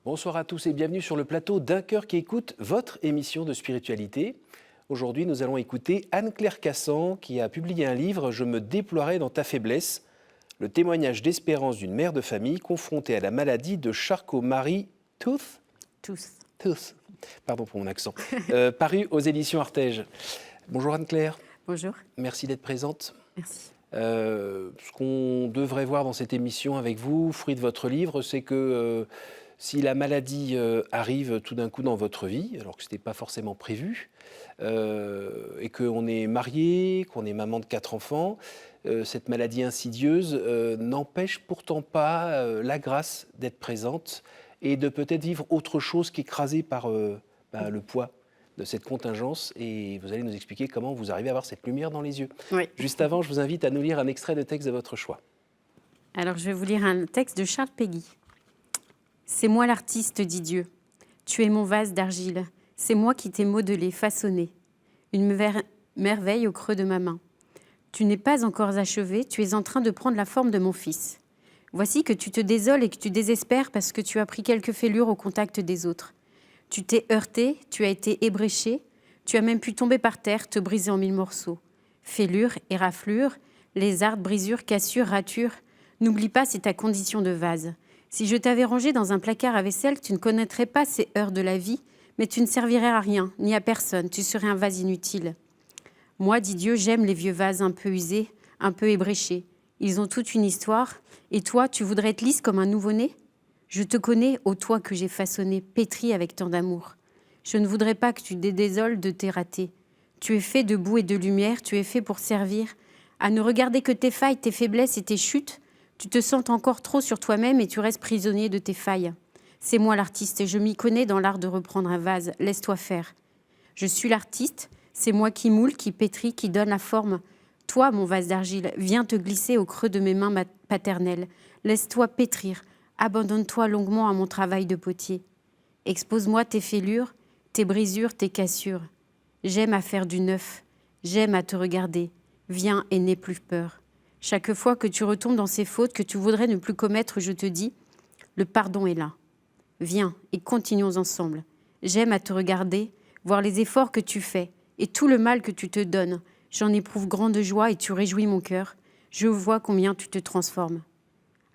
Bonsoir à tous et bienvenue sur le plateau d'Un cœur qui écoute, votre émission de spiritualité. Aujourd'hui, nous allons écouter Anne-Claire Cassan qui a publié un livre « Je me déploierai dans ta faiblesse », le témoignage d'espérance d'une mère de famille confrontée à la maladie de Charcot-Marie-Tooth. Pardon pour mon accent. Paru aux éditions Artege. Bonjour Anne-Claire. Bonjour. Merci d'être présente. Merci. Ce qu'on devrait voir dans cette émission avec vous, fruit de votre livre, c'est que si la maladie arrive tout d'un coup dans votre vie, alors que ce n'était pas forcément prévu, et qu'on est marié, qu'on est maman de 4 enfants, cette maladie insidieuse n'empêche pourtant pas la grâce d'être présente et de peut-être vivre autre chose qu'écrasé par le poids de cette contingence. Et vous allez nous expliquer comment vous arrivez à avoir cette lumière dans les yeux. Oui. Juste avant, je vous invite à nous lire un extrait de texte de votre choix. Alors, je vais vous lire un texte de Charles Péguy. « C'est moi l'artiste, dit Dieu. Tu es mon vase d'argile. C'est moi qui t'ai modelé, façonné. Une merveille au creux de ma main. Tu n'es pas encore achevé, tu es en train de prendre la forme de mon fils. Voici que tu te désoles et que tu désespères parce que tu as pris quelques fêlures au contact des autres. Tu t'es heurté, tu as été ébréché, tu as même pu tomber par terre, te briser en 1000 morceaux. Fêlures et raflures, lézardes, brisures, cassures, ratures. N'oublie pas, c'est ta condition de vase. Si je t'avais rangé dans un placard à vaisselle, tu ne connaîtrais pas ces heures de la vie, mais tu ne servirais à rien, ni à personne, tu serais un vase inutile. Moi, dit Dieu, j'aime les vieux vases un peu usés, un peu ébréchés. Ils ont toute une histoire, et toi, tu voudrais être lisse comme un nouveau-né ? Je te connais, ô toi que j'ai façonné, pétri avec tant d'amour. Je ne voudrais pas que tu te désoles de tes ratés. Tu es fait de boue et de lumière, tu es fait pour servir. À ne regarder que tes failles, tes faiblesses et tes chutes, tu te sens encore trop sur toi-même et tu restes prisonnier de tes failles. C'est moi l'artiste et je m'y connais dans l'art de reprendre un vase. Laisse-toi faire. Je suis l'artiste, c'est moi qui moule, qui pétrit, qui donne la forme. Toi, mon vase d'argile, viens te glisser au creux de mes mains paternelles. Laisse-toi pétrir. Abandonne-toi longuement à mon travail de potier. Expose-moi tes fêlures, tes brisures, tes cassures. J'aime à faire du neuf. J'aime à te regarder. Viens et n'aie plus peur. Chaque fois que tu retombes dans ces fautes que tu voudrais ne plus commettre, je te dis, le pardon est là. Viens et continuons ensemble. J'aime à te regarder, voir les efforts que tu fais et tout le mal que tu te donnes. J'en éprouve grande joie et tu réjouis mon cœur. Je vois combien tu te transformes.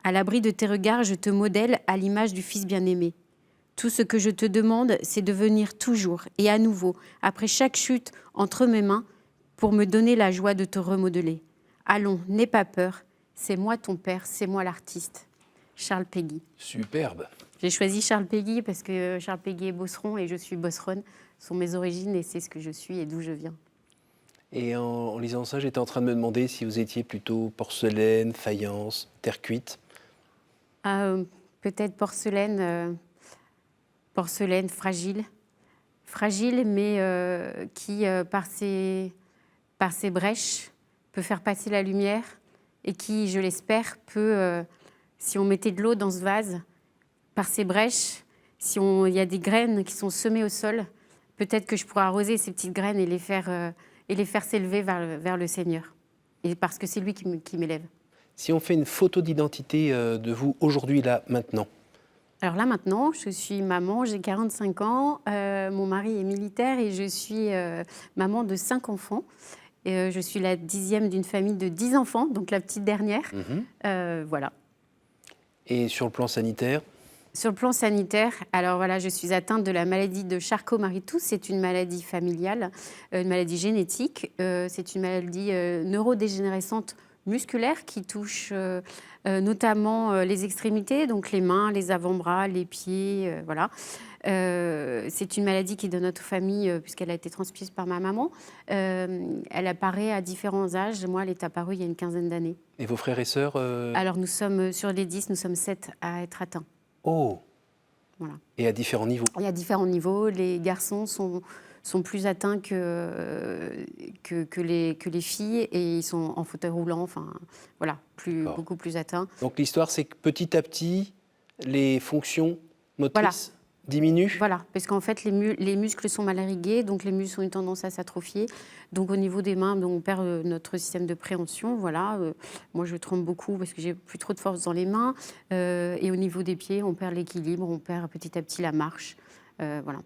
À l'abri de tes regards, je te modèle à l'image du Fils bien-aimé. Tout ce que je te demande, c'est de venir toujours et à nouveau, après chaque chute, entre mes mains, pour me donner la joie de te remodeler. Allons, n'aie pas peur, c'est moi ton père, c'est moi l'artiste. Charles Péguy. Superbe. J'ai choisi Charles Péguy parce que Charles Péguy est bosseron et je suis bosseronne. Ce sont mes origines et c'est ce que je suis et d'où je viens. Et en lisant ça, j'étais en train de me demander si vous étiez plutôt porcelaine, faïence, terre cuite. Peut-être porcelaine fragile. Fragile, mais qui, par ses brèches, peut faire passer la lumière et qui, je l'espère, peut, si on mettait de l'eau dans ce vase, par ses brèches, si il y a des graines qui sont semées au sol, peut-être que je pourrais arroser ces petites graines et les faire s'élever vers le Seigneur. Et parce que c'est lui qui m'élève. Si on fait une photo d'identité de vous aujourd'hui, là, maintenant. Alors là, maintenant, je suis maman, j'ai 45 ans, mon mari est militaire et je suis maman de 5 enfants. Je suis la 10e d'une famille de 10 enfants, donc la petite dernière. Voilà. Et sur le plan sanitaire ? Sur le plan sanitaire, alors voilà, je suis atteinte de la maladie de Charcot-Marie-Tooth. C'est une maladie familiale, une maladie génétique. C'est une maladie neurodégénérescente musculaire qui touche notamment les extrémités, donc les mains, les avant-bras, les pieds, voilà. C'est une maladie qui est de notre famille puisqu'elle a été transmise par ma maman. Elle apparaît à différents âges. Moi, elle est apparue il y a une quinzaine d'années. Et vos frères et sœurs Alors, nous sommes sur les 10, nous sommes 7 à être atteints. Oh. Voilà. Et à différents niveaux. Il y a différents niveaux. Les garçons sont plus atteints que les filles et ils sont en fauteuil roulant, enfin voilà, beaucoup plus atteints. Donc l'histoire, c'est que petit à petit, les fonctions motrices diminue. Voilà, parce qu'en fait, les muscles sont mal irrigués, donc les muscles ont une tendance à s'atrophier. Donc au niveau des mains, donc, on perd notre système de préhension. Voilà, moi je tremble beaucoup parce que j'ai plus trop de force dans les mains. Et au niveau des pieds, on perd l'équilibre, on perd petit à petit la marche. Voilà.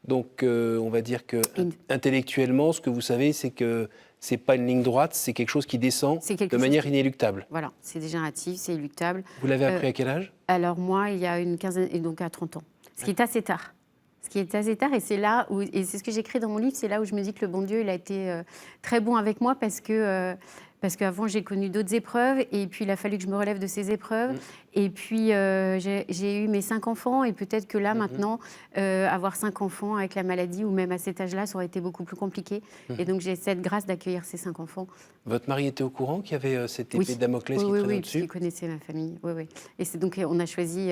Donc, on va dire que Et- intellectuellement, ce que vous savez, c'est que c'est pas une ligne droite, c'est quelque chose qui descend C'est quelque de chose manière qui- inéluctable. Voilà, c'est dégénératif, c'est inéluctable. Vous l'avez appris à quel âge? Alors moi, il y a une quinzaine, et donc à 30 ans. Ce qui est assez tard. Ce qui est assez tard, et c'est là où, et c'est ce que j'écris dans mon livre, c'est là où je me dis que le bon Dieu, il a été très bon avec moi parce qu'avant j'ai connu d'autres épreuves et puis il a fallu que je me relève de ces épreuves. Et puis j'ai eu mes 5 enfants et peut-être que là maintenant, avoir 5 enfants avec la maladie ou même à cet âge-là, ça aurait été beaucoup plus compliqué. Et donc j'ai cette grâce d'accueillir ces 5 enfants. Votre mari était au courant qu'il y avait cette épée Oui. de Damoclès qui Oui, traînait oui, au-dessus? puisqu'il connaissait ma famille. Oui, oui. Et c'est donc on a choisi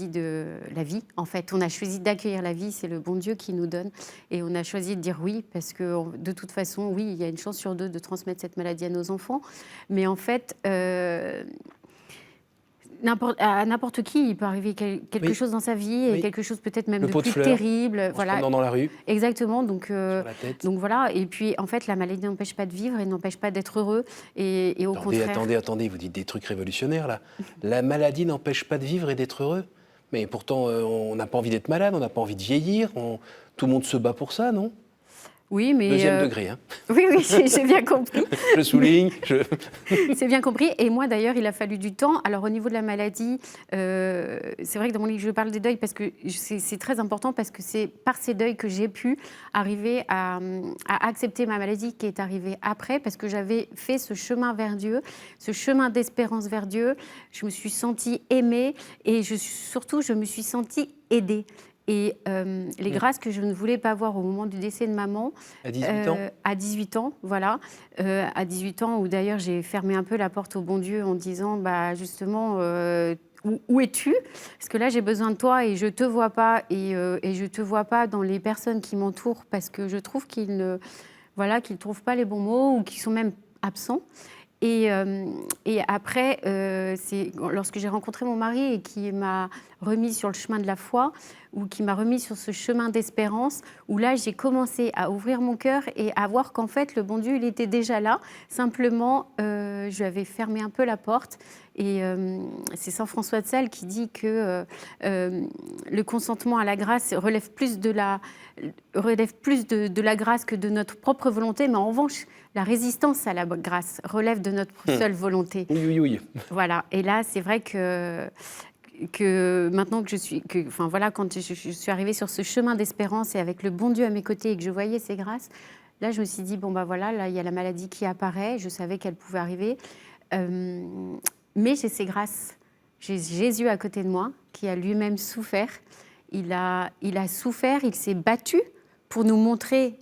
de la vie. En fait, on a choisi d'accueillir la vie. C'est le bon Dieu qui nous donne. Et on a choisi de dire oui parce que de toute façon, oui, il y a une chance sur 2 de transmettre cette maladie à nos enfants. Mais en fait, à n'importe qui, il peut arriver quelque Oui. chose dans sa vie et Oui. quelque chose peut-être même Le de pot de plus fleurs, terrible. En se Voilà. promenant dans la rue, Exactement, donc sur la tête. voilà. Et puis en fait, la maladie n'empêche pas de vivre et n'empêche pas d'être heureux. Et au contraire. Attendez, vous dites des trucs révolutionnaires là. La maladie n'empêche pas de vivre et d'être heureux. Mais pourtant, on n'a pas envie d'être malade, on n'a pas envie de vieillir. Tout le monde se bat pour ça, non? Oui, mais Deuxième degré, hein. Oui, j'ai bien compris. Je souligne. C'est bien compris. Et moi, d'ailleurs, il a fallu du temps. Alors, au niveau de la maladie, c'est vrai que dans mon livre, je parle des deuils parce que c'est très important parce que c'est par ces deuils que j'ai pu arriver à accepter ma maladie qui est arrivée après parce que j'avais fait ce chemin vers Dieu, ce chemin d'espérance vers Dieu. Je me suis sentie aimée et surtout, je me suis sentie aidée. Et les grâces que je ne voulais pas voir au moment du décès de maman. À 18 ans À 18 ans, voilà. À 18 ans, où d'ailleurs j'ai fermé un peu la porte au bon Dieu en disant, bah, justement, où es-tu? Parce que là, j'ai besoin de toi et je ne te vois pas. Et je ne te vois pas dans les personnes qui m'entourent parce que je trouve qu'ils ne trouvent pas les bons mots ou qu'ils sont même absents. Et après, c'est lorsque j'ai rencontré mon mari et qui m'a remis sur le chemin de la foi ou qui m'a remis sur ce chemin d'espérance, où là, j'ai commencé à ouvrir mon cœur et à voir qu'en fait, le bon Dieu, il était déjà là. Simplement, je lui avais fermé un peu la porte. Et c'est saint François de Sales qui dit que le consentement à la grâce relève plus de la grâce que de notre propre volonté, mais en revanche, la résistance à la grâce relève de notre seule volonté. Oui, oui, oui. Voilà. Et là, c'est vrai que maintenant quand je suis arrivée sur ce chemin d'espérance et avec le bon Dieu à mes côtés et que je voyais ces grâces, là, je me suis dit, bon, bah voilà, là, il y a la maladie qui apparaît, je savais qu'elle pouvait arriver. Mais j'ai ces grâces. J'ai Jésus à côté de moi qui a lui-même souffert. Il a souffert, il s'est battu pour nous montrer,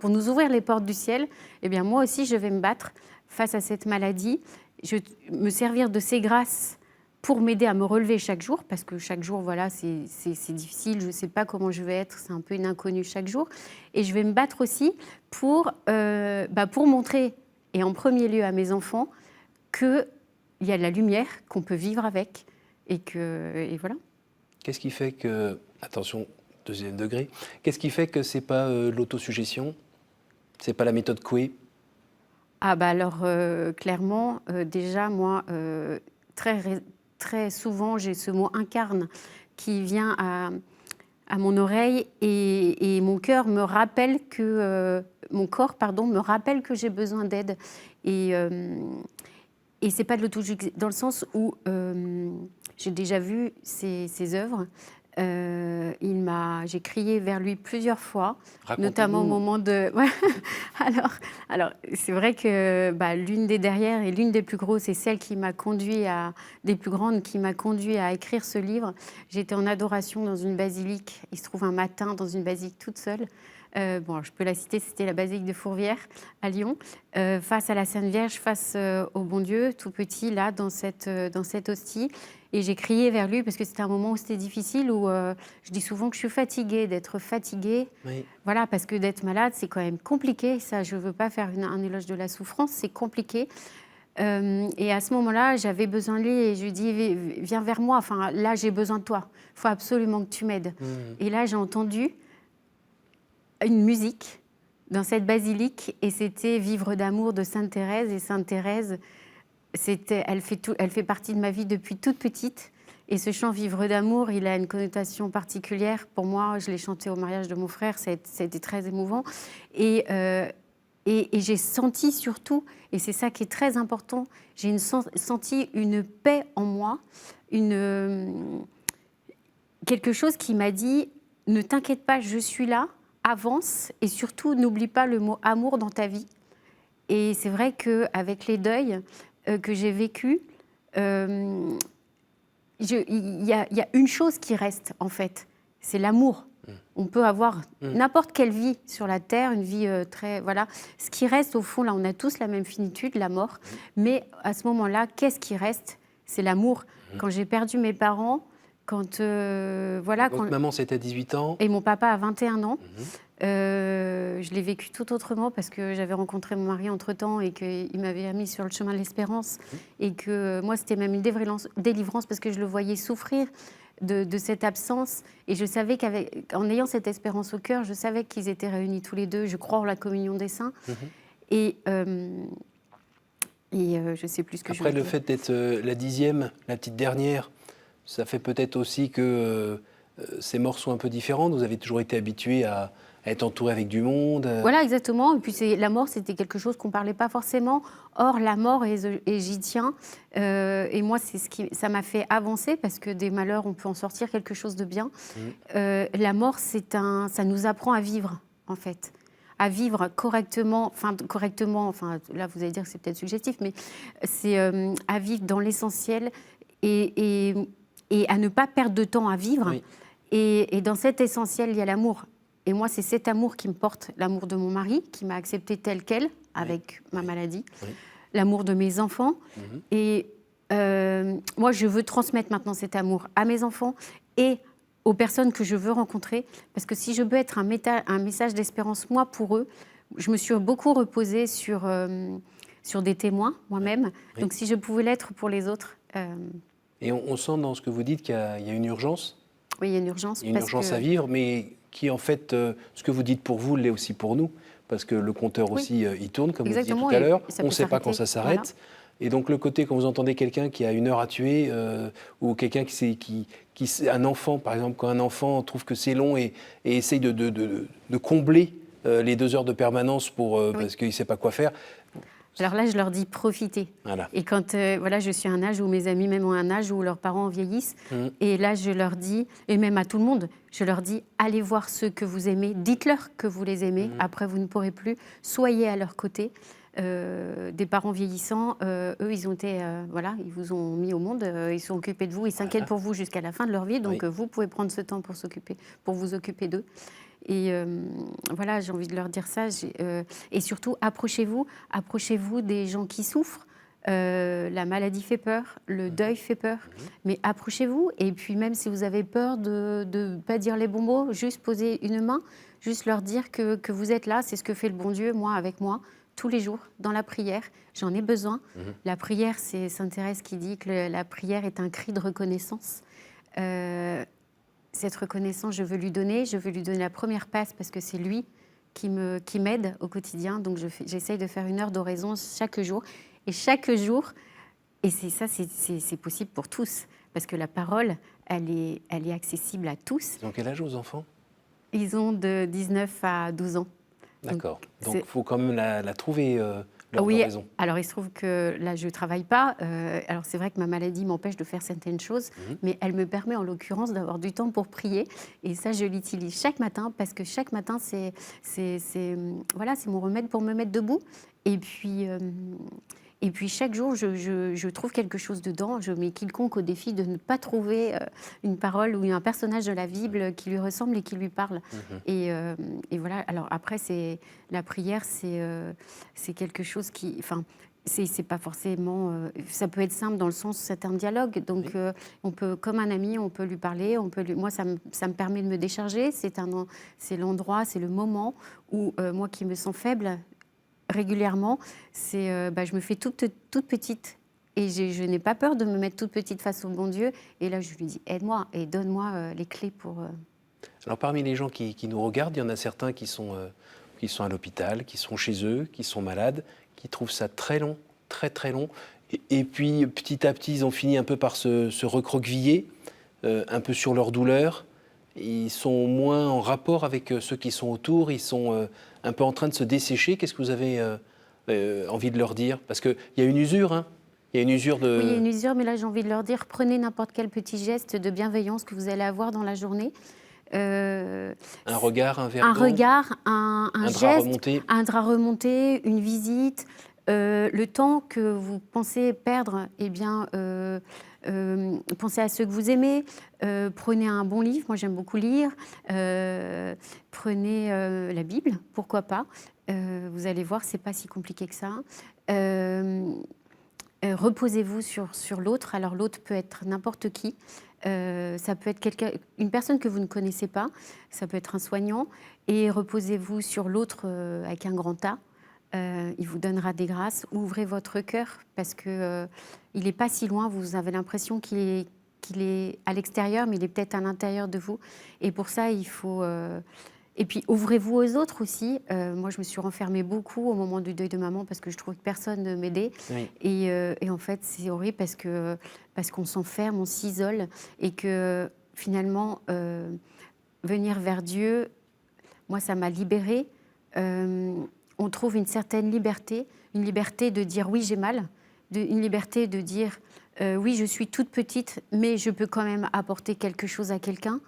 pour nous ouvrir les portes du ciel. Eh bien, moi aussi, je vais me battre face à cette maladie. Je me servir de ces grâces pour m'aider à me relever chaque jour, parce que chaque jour, voilà, c'est difficile, je ne sais pas comment je vais être, c'est un peu une inconnue chaque jour. Et je vais me battre aussi pour montrer, et en premier lieu à mes enfants, qu'il y a de la lumière, qu'on peut vivre avec, et voilà. Qu'est-ce qui fait que, attention, deuxième degré, qu'est-ce qui fait que ce n'est pas l'autosuggestion? Ce n'est pas la méthode Coué? Ah bah alors, clairement, déjà, moi, très souvent, j'ai ce mot « incarne » qui vient à mon oreille et mon cœur me rappelle que... mon corps, pardon, me rappelle que j'ai besoin d'aide. Et ce n'est pas de l'autosuggestion, dans le sens où j'ai déjà vu ses œuvres. J'ai crié vers lui plusieurs fois, notamment au moment de... alors c'est vrai que l'une des dernières et l'une des plus grosses, c'est celle des plus grandes qui m'a conduit à écrire ce livre. J'étais en adoration dans une basilique, il se trouve un matin dans une basilique toute seule. Je peux la citer, c'était la basilique de Fourvière à Lyon, face à la Sainte Vierge, face au bon Dieu, tout petit, là, dans cette hostie. Et j'ai crié vers lui parce que c'était un moment où c'était difficile, où je dis souvent que je suis fatiguée, d'être fatiguée. Oui. Voilà, parce que d'être malade, c'est quand même compliqué. Ça, je ne veux pas faire un éloge de la souffrance, c'est compliqué. Et à ce moment-là, j'avais besoin de lui et je lui dis viens vers moi. Enfin, là, j'ai besoin de toi. Il faut absolument que tu m'aides. Et là, j'ai entendu une musique dans cette basilique et c'était Vivre d'amour de Sainte Thérèse. Et Sainte Thérèse, elle fait partie de ma vie depuis toute petite. Et ce chant Vivre d'amour, il a une connotation particulière. Pour moi, je l'ai chanté au mariage de mon frère, ça a été très émouvant. Et j'ai senti surtout, et c'est ça qui est très important, j'ai senti une paix en moi, quelque chose qui m'a dit « Ne t'inquiète pas, je suis là, avance et surtout n'oublie pas le mot amour dans ta vie ». Et c'est vrai qu'avec les deuils que j'ai vécus, il y a une chose qui reste en fait, c'est l'amour. On peut avoir n'importe quelle vie sur la terre, une vie très... Voilà. Ce qui reste, au fond, là, on a tous la même finitude, la mort. Mais à ce moment-là, qu'est-ce qui reste? C'est l'amour. Quand j'ai perdu mes parents, Votre maman, c'était à 18 ans. Et mon papa à 21 ans. Je l'ai vécu tout autrement parce que j'avais rencontré mon mari entre-temps et qu'il m'avait mis sur le chemin de l'espérance. Et que moi, c'était même une délivrance parce que je le voyais souffrir de cette absence. Et je savais qu'en ayant cette espérance au cœur, je savais qu'ils étaient réunis tous les deux. Je crois en la communion des saints. Et je ne sais plus ce que je veux dire. Après, le fait d'être la 10e, la petite dernière, ça fait peut-être aussi que ces morts sont un peu différentes. Vous avez toujours été habitué à être entouré avec du monde. Voilà, exactement. Et puis la mort, c'était quelque chose qu'on ne parlait pas forcément. Or, la mort, et j'y tiens. Et moi, ça m'a fait avancer parce que des malheurs, on peut en sortir quelque chose de bien. La mort, ça nous apprend à vivre, en fait. À vivre correctement, enfin là, vous allez dire que c'est peut-être suggestif, mais c'est à vivre dans l'essentiel et à ne pas perdre de temps à vivre. Oui. Et dans cet essentiel, il y a l'amour. Et moi, c'est cet amour qui me porte, l'amour de mon mari, qui m'a acceptée telle qu'elle, avec ma maladie, l'amour de mes enfants. Et moi, je veux transmettre maintenant cet amour à mes enfants et aux personnes que je veux rencontrer. Parce que si je veux être un message d'espérance, moi, pour eux, je me suis beaucoup reposée sur des témoins, moi-même. Donc, si je pouvais l'être pour les autres... Et on sent dans ce que vous dites qu'il y a une urgence. Oui, il y a une urgence. Il y a une urgence à vivre, mais qui, en fait, ce que vous dites pour vous, l'est aussi pour nous, parce que le compteur aussi, il tourne, comme vous disiez tout à l'heure. On ne sait pas quand ça s'arrête. Voilà. Et donc, le côté, quand vous entendez quelqu'un qui a 1 heure à tuer, ou quelqu'un un enfant, par exemple, quand un enfant trouve que c'est long et essaye de combler les 2 heures de permanence parce qu'il ne sait pas quoi faire. Alors là, je leur dis profitez. Voilà. Et quand je suis à un âge où mes amis même ont un âge où leurs parents vieillissent, et là je leur dis, et même à tout le monde, je leur dis allez voir ceux que vous aimez, dites-leur que vous les aimez, après vous ne pourrez plus, soyez à leur côté. Des parents vieillissants, eux ils ont été, ils vous ont mis au monde, ils sont occupés de vous, ils s'inquiètent pour vous jusqu'à la fin de leur vie, donc vous pouvez prendre ce temps pour vous occuper d'eux. Et voilà, j'ai envie de leur dire ça. Et surtout, approchez-vous des gens qui souffrent. La maladie fait peur, le deuil fait peur, mais approchez-vous. Et puis même si vous avez peur de ne pas dire les bons mots, juste poser une main, juste leur dire que vous êtes là. C'est ce que fait le bon Dieu, moi, avec moi, tous les jours, dans la prière. J'en ai besoin. La prière, c'est Sainte Thérèse qui dit que la prière est un cri de reconnaissance. Cette reconnaissance, je veux lui donner la première passe parce que c'est lui qui m'aide au quotidien. Donc j'essaye de faire 1 heure d'oraison chaque jour. Et chaque jour, et c'est possible pour tous, parce que la parole, elle est accessible à tous. Ils ont quel âge vos enfants? Ils ont de 19 à 12 ans. D'accord. Donc il faut quand même la trouver. Oui, alors il se trouve que là, je ne travaille pas. Alors c'est vrai que ma maladie m'empêche de faire certaines choses, mais elle me permet en l'occurrence d'avoir du temps pour prier. Et ça, je l'utilise chaque matin parce que chaque matin, c'est mon remède pour me mettre debout. Et puis chaque jour, je trouve quelque chose dedans. Je mets quiconque au défi de ne pas trouver une parole ou un personnage de la Bible qui lui ressemble et qui lui parle. Et voilà. Alors après, la prière, c'est quelque chose qui... Enfin, c'est pas forcément... ça peut être simple dans le sens où c'est un dialogue. Donc, on peut, comme un ami, on peut lui parler. Moi, ça me permet de me décharger. C'est l'endroit, c'est le moment où moi qui me sens faible... régulièrement, je me fais toute petite. Et je n'ai pas peur de me mettre toute petite face au bon Dieu. Et là, je lui dis, aide-moi et donne-moi les clés pour... Alors parmi les gens qui nous regardent, il y en a certains qui sont à l'hôpital, qui sont chez eux, qui sont malades, qui trouvent ça très long, très très long. Et puis petit à petit, ils ont fini un peu par se recroqueviller, un peu sur leur douleur. Ils sont moins en rapport avec ceux qui sont autour, ils sont un peu en train de se dessécher. Qu'est-ce que vous avez envie de leur dire? Parce qu'il y a une usure, hein. Il y a une usure de... Oui, il y a une usure, mais là, j'ai envie de leur dire, prenez n'importe quel petit geste de bienveillance que vous allez avoir dans la journée. Un regard, un verre Un d'eau, regard, un drap geste, remonté. un drap remonté, une visite. Le temps que vous pensez perdre, eh bien, pensez à ceux que vous aimez. Prenez un bon livre, moi j'aime beaucoup lire. Prenez la Bible, pourquoi pas. Vous allez voir, c'est pas si compliqué que ça. Reposez-vous sur l'autre. Alors l'autre peut être n'importe qui. Ça peut être une personne que vous ne connaissez pas. Ça peut être un soignant. Et reposez-vous sur l'autre avec un grand A. Il vous donnera des grâces. Ouvrez votre cœur parce que il n'est pas si loin. Vous avez l'impression qu'il est à l'extérieur, mais il est peut-être à l'intérieur de vous. Et pour ça, il faut... Et puis, ouvrez-vous aux autres aussi. Moi, je me suis renfermée beaucoup au moment du deuil de maman parce que je trouvais que personne ne m'aidait. Oui. Et en fait, c'est horrible parce qu'on s'enferme, on s'isole et que finalement, venir vers Dieu, moi, ça m'a libérée. On trouve une certaine liberté, une liberté de dire oui, j'ai mal, une liberté de dire oui, je suis toute petite, mais je peux quand même apporter quelque chose à quelqu'un.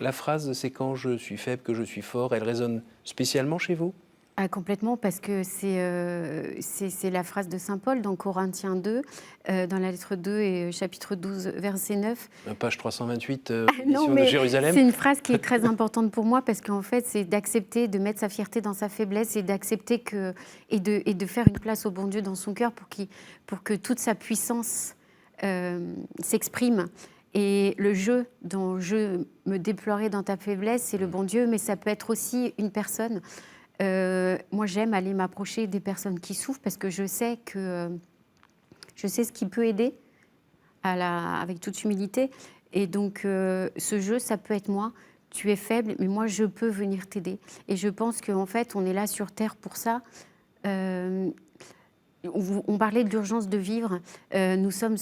La phrase « c'est quand je suis faible que je suis fort », elle résonne spécialement chez vous? Ah, complètement, parce que c'est la phrase de saint Paul dans Corinthiens 2, dans la lettre 2 et chapitre 12, verset 9. Page 328, Non, édition de mais Jérusalem. c'est une phrase qui est très importante pour moi parce qu'en fait, c'est d'accepter de mettre sa fierté dans sa faiblesse et d'accepter et de faire une place au bon Dieu dans son cœur pour que toute sa puissance s'exprime. Et le jeu dont je me déploierai dans ta faiblesse, c'est le bon Dieu, mais ça peut être aussi une personne. Moi, j'aime aller m'approcher des personnes qui souffrent parce que je sais ce qui peut aider avec toute humilité. Et donc, ce jeu, ça peut être moi. Tu es faible, mais moi, je peux venir t'aider. Et je pense qu'en fait, on est là sur Terre pour ça. On parlait de l'urgence de vivre. Nous sommes...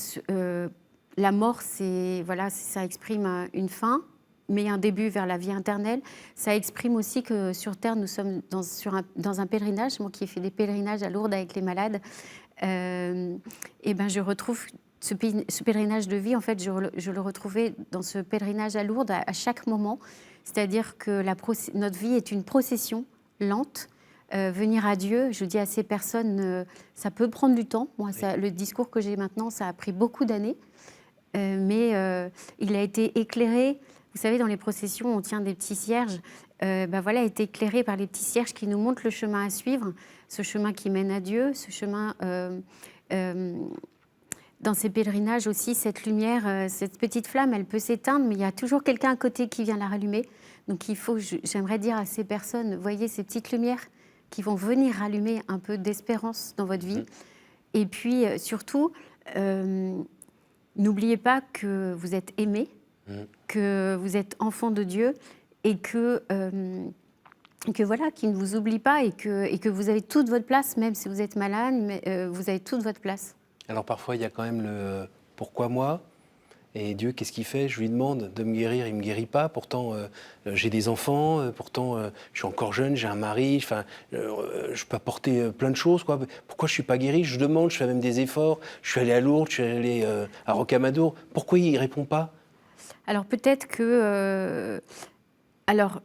la mort, ça exprime une fin, mais un début vers la vie éternelle. Ça exprime aussi que sur Terre, nous sommes dans un pèlerinage. Moi qui ai fait des pèlerinages à Lourdes avec les malades, je retrouve ce pèlerinage de vie. En fait, je le retrouvais dans ce pèlerinage à Lourdes à chaque moment. C'est-à-dire que notre vie est une procession lente. Venir à Dieu, je dis à ces personnes, ça peut prendre du temps. Moi, le discours que j'ai maintenant, ça a pris beaucoup d'années. Mais il a été éclairé. Vous savez, dans les processions, on tient des petits cierges. Il a été éclairé par les petits cierges qui nous montrent le chemin à suivre, ce chemin qui mène à Dieu, ce chemin... dans ces pèlerinages aussi, cette lumière, cette petite flamme, elle peut s'éteindre, mais il y a toujours quelqu'un à côté qui vient la rallumer. Donc j'aimerais dire à ces personnes, voyez ces petites lumières qui vont venir rallumer un peu d'espérance dans votre vie. Et puis surtout... n'oubliez pas que vous êtes aimé, que vous êtes enfant de Dieu et qu'il ne vous oublie pas et que vous avez toute votre place, même si vous êtes malade, mais vous avez toute votre place. Alors parfois, il y a quand même le « pourquoi moi ?» Et Dieu, qu'est-ce qu'il fait? Je lui demande de me guérir, il ne me guérit pas. Pourtant, j'ai des enfants, pourtant, je suis encore jeune, j'ai un mari, je peux apporter plein de choses, quoi. Pourquoi je ne suis pas guéri? Je demande, je fais même des efforts. Je suis allé à Lourdes, je suis allé à Rocamadour. Pourquoi il ne répond pas? Alors peut-être que... alors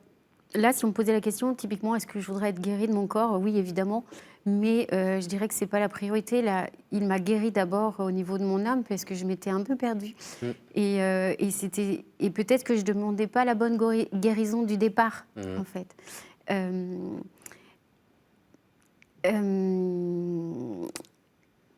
là, si on me posait la question, typiquement, est-ce que je voudrais être guérie de mon corps? Oui, évidemment. Mais je dirais que ce n'est pas la priorité. Là, il m'a guérie d'abord au niveau de mon âme parce que je m'étais un peu perdue. Et peut-être que je ne demandais pas la bonne guérison du départ, en fait.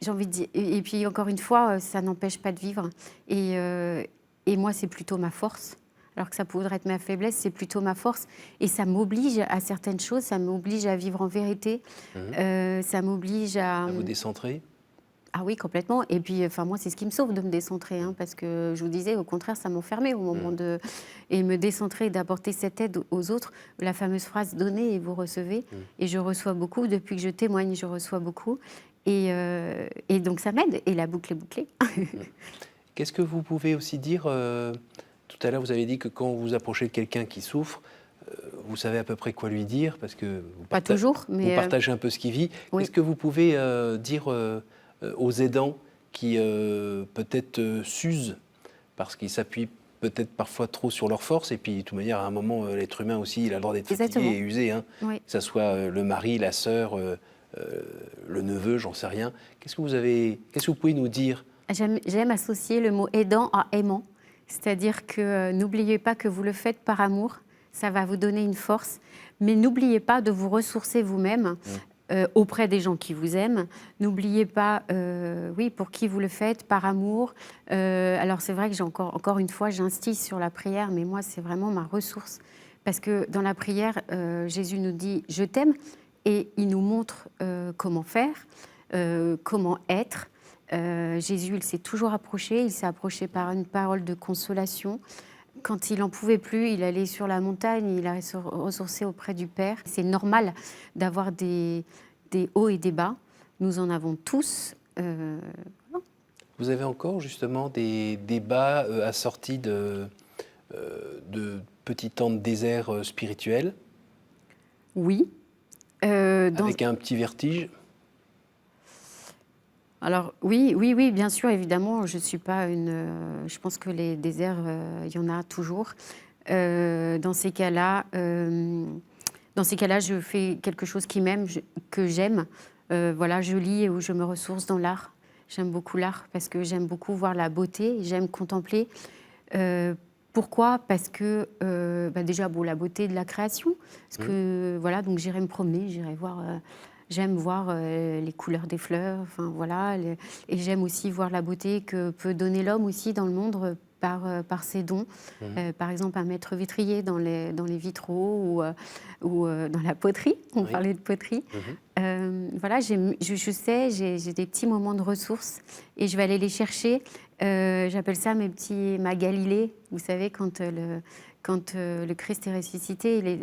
J'ai envie de dire... Et puis, encore une fois, ça n'empêche pas de vivre. Et moi, c'est plutôt ma force. alors que ça pourrait être ma faiblesse, c'est plutôt ma force. Et ça m'oblige à certaines choses, ça m'oblige à vivre en vérité, ça m'oblige À vous décentrer? Ah oui, complètement. Et puis, enfin, moi, c'est ce qui me sauve de me décentrer, hein, parce que je vous disais, au contraire, ça m'enfermait au moment de... Et me décentrer, d'apporter cette aide aux autres, la fameuse phrase « donnez et vous recevez ». Et je reçois beaucoup, depuis que je témoigne, je reçois beaucoup. Et donc, ça m'aide. Et la boucle est bouclée. Qu'est-ce que vous pouvez aussi dire tout à l'heure, vous avez dit que quand vous approchez de quelqu'un qui souffre, vous savez à peu près quoi lui dire, parce que Pas toujours, vous mais... partagez un peu ce qu'il vit. oui. Qu'est-ce que vous pouvez dire aux aidants qui peut-être s'usent parce qu'ils s'appuient peut-être parfois trop sur leurs forces, et puis de toute manière, à un moment, l'être humain aussi, il a le droit d'être fatigué Exactement. et usé, hein, Oui. que ce soit le mari, la sœur, le neveu, j'en sais rien. Qu'est-ce que vous pouvez nous dire? J'aime associer le mot aidant à aimant. C'est-à-dire que n'oubliez pas que vous le faites par amour, ça va vous donner une force, mais n'oubliez pas de vous ressourcer vous-même auprès des gens qui vous aiment. N'oubliez pas, oui, pour qui vous le faites, par amour. Alors c'est vrai que j'ai encore une fois, j'insiste sur la prière, mais moi c'est vraiment ma ressource. Parce que dans la prière, Jésus nous dit « je t'aime » et il nous montre comment faire, comment être. Jésus, il s'est toujours approché, il s'est approché par une parole de consolation. Quand il n'en pouvait plus, il allait sur la montagne, il a ressourcé auprès du Père. C'est normal d'avoir des hauts et des bas. Nous en avons tous. Vous avez encore justement des débats assortis de petits temps de désert spirituel? Oui. Avec un petit vertige? Alors oui, bien sûr, évidemment, je suis pas une... je pense que les déserts, il y en a toujours. Dans ces cas-là, je fais quelque chose que j'aime. Voilà, je lis ou je me ressource dans l'art. J'aime beaucoup l'art parce que j'aime beaucoup voir la beauté, j'aime contempler. Pourquoi? Parce que déjà, la beauté de la création. Parce que voilà, donc j'irai me promener, j'irai voir... J'aime voir les couleurs des fleurs, enfin voilà, et j'aime aussi voir la beauté que peut donner l'homme aussi dans le monde par ses dons. Par exemple, un maître vitrier dans les vitraux ou dans la poterie. On parlait de poterie. Voilà, je sais, j'ai des petits moments de ressources et je vais aller les chercher. J'appelle ça ma Galilée. Vous savez, quand le Christ est ressuscité,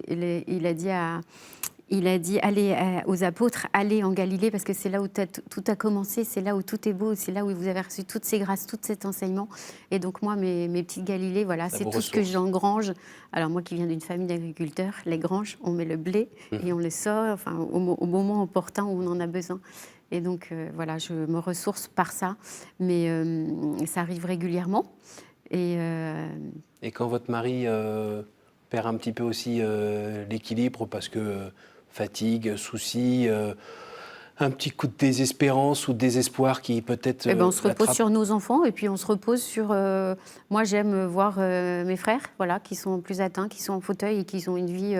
il a dit allez aux apôtres, allez en Galilée, parce que c'est là où tout a commencé, c'est là où tout est beau, c'est là où vous avez reçu toutes ces grâces, tout cet enseignement. Et donc moi, mes petites Galilées, voilà, c'est tout ce que j'engrange. Alors moi qui viens d'une famille d'agriculteurs, les granges, on met le blé et on le sort enfin, au moment opportun où on en a besoin. Et donc voilà, je me ressource par ça, mais ça arrive régulièrement. Et quand votre mari perd un petit peu aussi l'équilibre parce que fatigue, soucis, un petit coup de désespérance ou de désespoir qui peut-être on se repose sur nos enfants et puis on se repose sur... moi, j'aime voir mes frères, voilà, qui sont plus atteints, qui sont en fauteuil et qui ont une vie...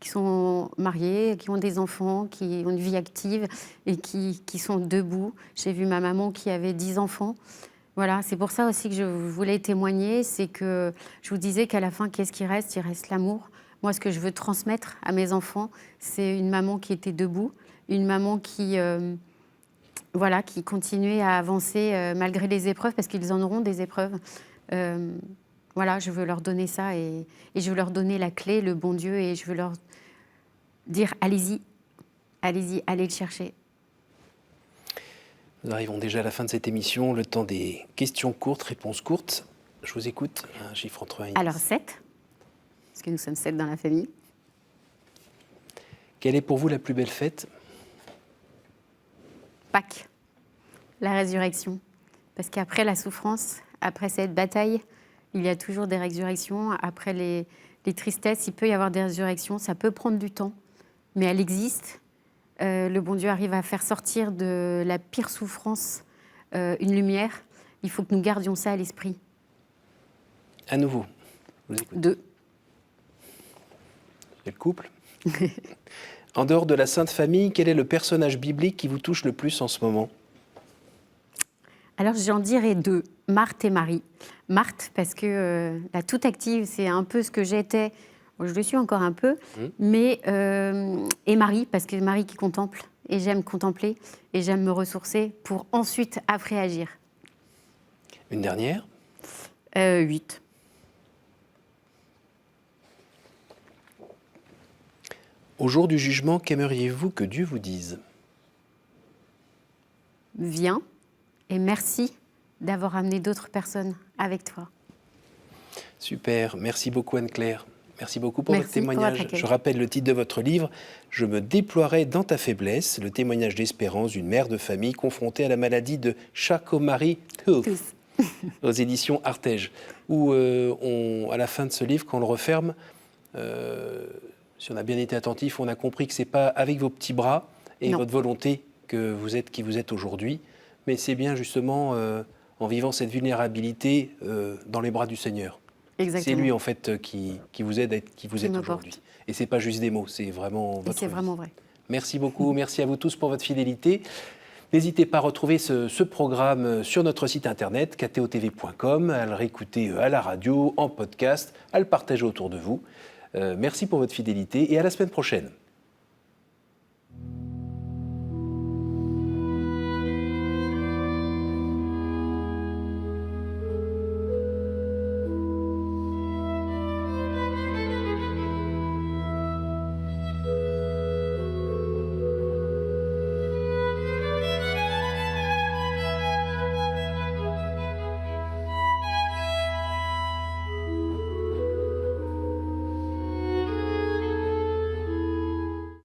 qui sont mariés, qui ont des enfants, qui ont une vie active et qui sont debout. J'ai vu ma maman qui avait 10 enfants. Voilà, c'est pour ça aussi que je voulais témoigner, c'est que je vous disais qu'à la fin, qu'est-ce qui reste? Il reste l'amour. Moi, ce que je veux transmettre à mes enfants, c'est une maman qui était debout, une maman qui continuait à avancer malgré les épreuves, parce qu'ils en auront des épreuves. Voilà, je veux leur donner ça et je veux leur donner la clé, le bon Dieu, et je veux leur dire allez-y, allez le chercher. Nous arrivons déjà à la fin de cette émission, le temps des questions courtes, réponses courtes. Je vous écoute, un chiffre entre 1 et 10. Alors 7, parce que nous sommes 7 dans la famille. Quelle est pour vous la plus belle fête? Pâques, la résurrection. Parce qu'après la souffrance, après cette bataille, il y a toujours des résurrections. Après les tristesses, il peut y avoir des résurrections. Ça peut prendre du temps, mais elle existe. Le bon Dieu arrive à faire sortir de la pire souffrance une lumière. Il faut que nous gardions ça à l'esprit. À nouveau, je vous écoute. 2. C'est le couple. En dehors de la Sainte Famille, quel est le personnage biblique qui vous touche le plus en ce moment? Alors j'en dirais 2, Marthe et Marie. Marthe, parce que la toute active, c'est un peu ce que j'étais, bon, je le suis encore un peu, mais et Marie, parce que Marie qui contemple, et j'aime contempler, et j'aime me ressourcer pour ensuite, après, agir. Une dernière? 8. Au jour du jugement, qu'aimeriez-vous que Dieu vous dise? Viens, et merci d'avoir amené d'autres personnes avec toi. Super, merci beaucoup Anne-Claire. Merci beaucoup pour Merci votre pour témoignage. votre accueil. Je rappelle le titre de votre livre, Je me déploierai dans ta faiblesse, le témoignage d'espérance d'une mère de famille confrontée à la maladie de Charcot-Marie-Tooth, Tous. aux éditions Artege, où à la fin de ce livre, quand on le referme, si on a bien été attentif, on a compris que ce n'est pas avec vos petits bras et Non. votre volonté que vous êtes qui vous êtes aujourd'hui, mais c'est bien justement en vivant cette vulnérabilité dans les bras du Seigneur. Exactement. C'est lui en fait qui vous aide à être qui vous Qui êtes me aujourd'hui. porte. Et c'est pas juste des mots, c'est vraiment Et votre c'est vie. vraiment vrai. Merci beaucoup, merci à vous tous pour votre fidélité. N'hésitez pas à retrouver ce programme sur notre site internet ktotv.com, à le réécouter à la radio, en podcast, à le partager autour de vous. Merci pour votre fidélité et à la semaine prochaine.